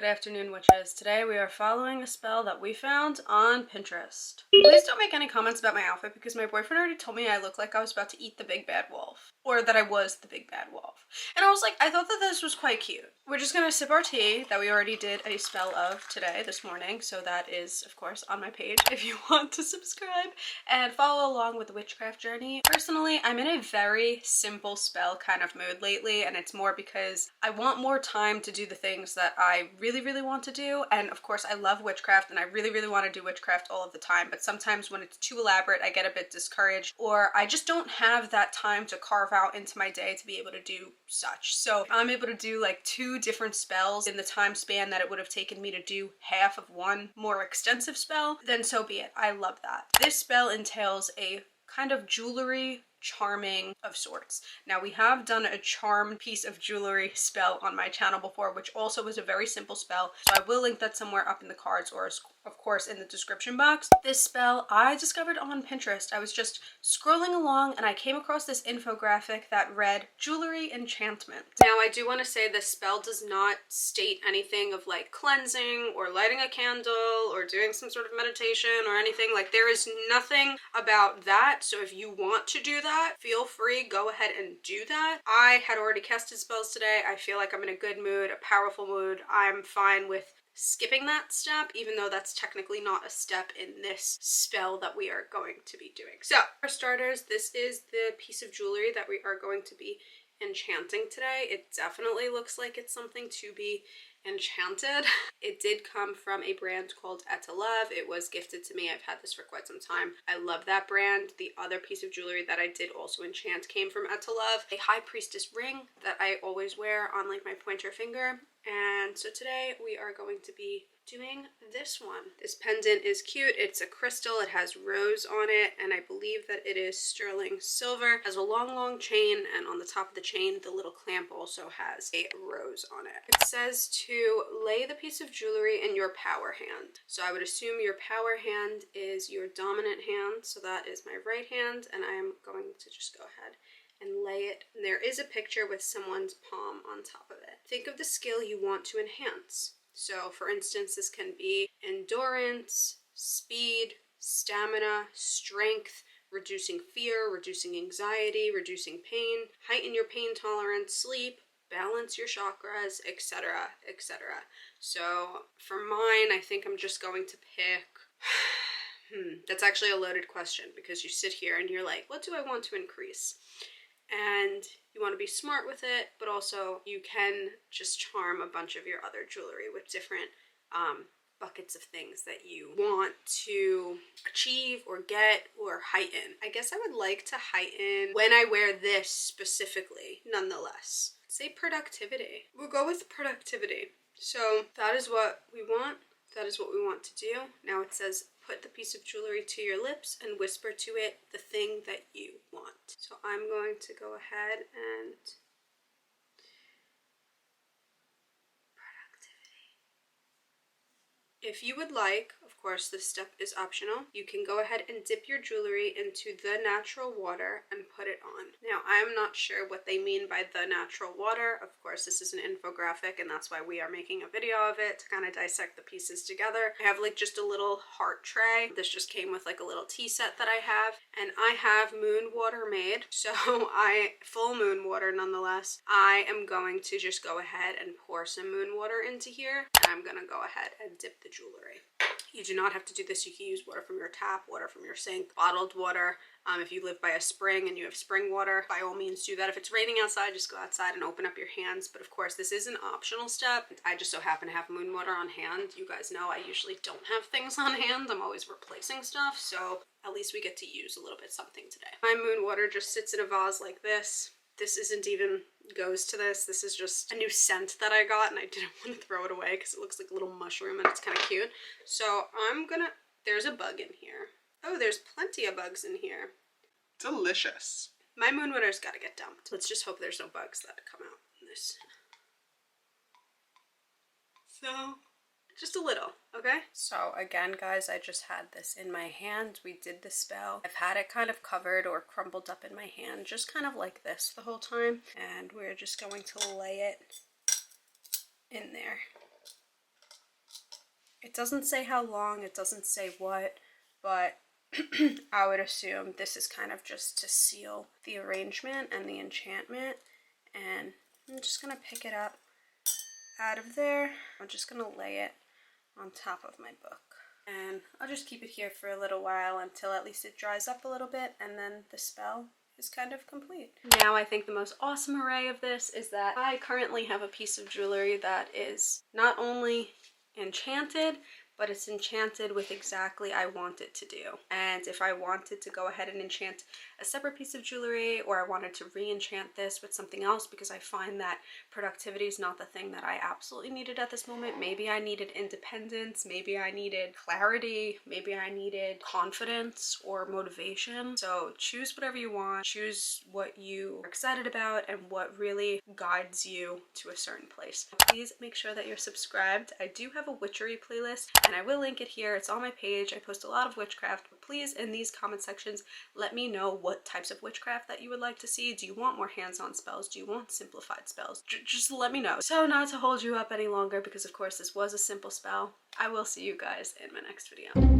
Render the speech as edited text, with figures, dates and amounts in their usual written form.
Good afternoon, witches. Today we are following a spell that we found on Pinterest. Please don't make any comments about my outfit because my boyfriend already told me I look like I was about to eat the big bad wolf. Or that I was the big bad wolf. And I was like, I thought that this was quite cute. We're just gonna sip our tea that we already did a spell of today, this morning. So that is, of course, on my page if you want to subscribe and follow along with the witchcraft journey. Personally, I'm in a very simple spell kind of mood lately, and it's more because I want more time to do the things that I really want to do. And of course, I love witchcraft and I really want to do witchcraft all of the time, but sometimes when it's too elaborate, I get a bit discouraged, or I just don't have that time to carve out into my day to be able to do such. So I'm able to do like 2 different spells in the time span that it would have taken me to do half of one more extensive spell, then so be it. I love that. This spell entails a kind of jewelry charming of sorts. Now, we have done a charm piece of jewelry spell on my channel before, which also was a very simple spell, so I will link that somewhere up in the cards or of course in the description box. This spell I discovered on Pinterest. I was just scrolling along and I came across this infographic that read jewelry enchantment. Now, I do want to say this spell does not state anything of like cleansing or lighting a candle or doing some sort of meditation or anything. Like, there is nothing about that. So if you want to do that, feel free, go ahead and do that. I had already casted spells today. I feel like I'm in a good mood, a powerful mood. I'm fine with skipping that step, even though that's technically not a step in this spell that we are going to be doing. So for starters, this is the piece of jewelry that we are going to be enchanting today. It definitely looks like it's something to be enchanted. It did come from a brand called To Love. It was gifted to me. I've had this for quite some time. I love that brand. The other piece of jewelry that I did also enchant came from To Love, a high priestess ring that I always wear on like my pointer finger. And so today we are going to be doing this one. This pendant is cute. It's a crystal. It has rose on it, and I believe that it is sterling silver. It has a long chain, and on the top of the chain, the little clamp also has a rose on it. It says to lay the piece of jewelry in your power hand. So I would assume your power hand is your dominant hand. So that is my right hand, and I am going to just go ahead and lay it. And there is a picture with someone's palm on top of it. Think of the skill you want to enhance. So for instance, this can be endurance, speed, stamina, strength, reducing fear, reducing anxiety, reducing pain, heighten your pain tolerance, sleep, balance your chakras, etc., etc. So for mine, I think I'm just going to pick... That's actually a loaded question, because you sit here and you're like, what do I want to increase? And you want to be smart with it, but also you can just charm a bunch of your other jewelry with different buckets of things that you want to achieve or get or heighten. I guess I would like to heighten when I wear this specifically, nonetheless. Say productivity. We'll go with productivity. So that is what we want. That is what we want to do. Now it says, put the piece of jewelry to your lips and whisper to it the thing that you want. So I'm going to go ahead and... productivity. If you would like, of course this step is optional, you can go ahead and dip your jewelry into the natural water and put it on. Now, I'm not sure what they mean by the natural water. Of course, this is an infographic, and that's why we are making a video of it to kind of dissect the pieces together. I have like just a little heart tray. This just came with like a little tea set that I have, and I have moon water made. So full moon water nonetheless. I am going to just go ahead and pour some moon water into here, and I'm gonna go ahead and dip the jewelry. You do not have to do this. You can use water from your tap, water from your sink, bottled water. If you live by a spring and you have spring water, by all means do that. If it's raining outside, just go outside and open up your hands. But of course, this is an optional step. I just so happen to have moon water on hand. You guys know I usually don't have things on hand. I'm always replacing stuff. So at least we get to use a little bit something today. My moon water just sits in a vase like this. This isn't even goes to this. This is just a new scent that I got, and I didn't want to throw it away because it looks like a little mushroom and it's kind of cute. So I'm gonna... there's a bug in here. Oh, there's plenty of bugs in here. Delicious. My moon water's gotta get dumped. Let's just hope there's no bugs that come out in this. So... just a little, okay? So again, guys, I just had this in my hand. We did the spell. I've had it kind of covered or crumbled up in my hand, just kind of like this the whole time. And we're just going to lay it in there. It doesn't say how long, it doesn't say what, but I would assume this is kind of just to seal the arrangement and the enchantment. And I'm just gonna pick it up out of there. I'm just gonna lay it on top of my book. And I'll just keep it here for a little while until at least it dries up a little bit, and then the spell is kind of complete. Now I think the most awesome array of this is that I currently have a piece of jewelry that is not only enchanted, but it's enchanted with exactly I want it to do. And if I wanted to go ahead and enchant a separate piece of jewelry, or I wanted to re-enchant this with something else because I find that productivity is not the thing that I absolutely needed at this moment. Maybe I needed independence, maybe I needed clarity, maybe I needed confidence or motivation. So choose whatever you want, choose what you are excited about and what really guides you to a certain place. Please make sure that you're subscribed. I do have a witchery playlist, and I will link it here. It's on my page. I post a lot of witchcraft, but please, in these comment sections, let me know what types of witchcraft that you would like to see. Do you want more hands-on spells? Do you want simplified spells? Just let me know. So not to hold you up any longer, because of course this was a simple spell, I will see you guys in my next video.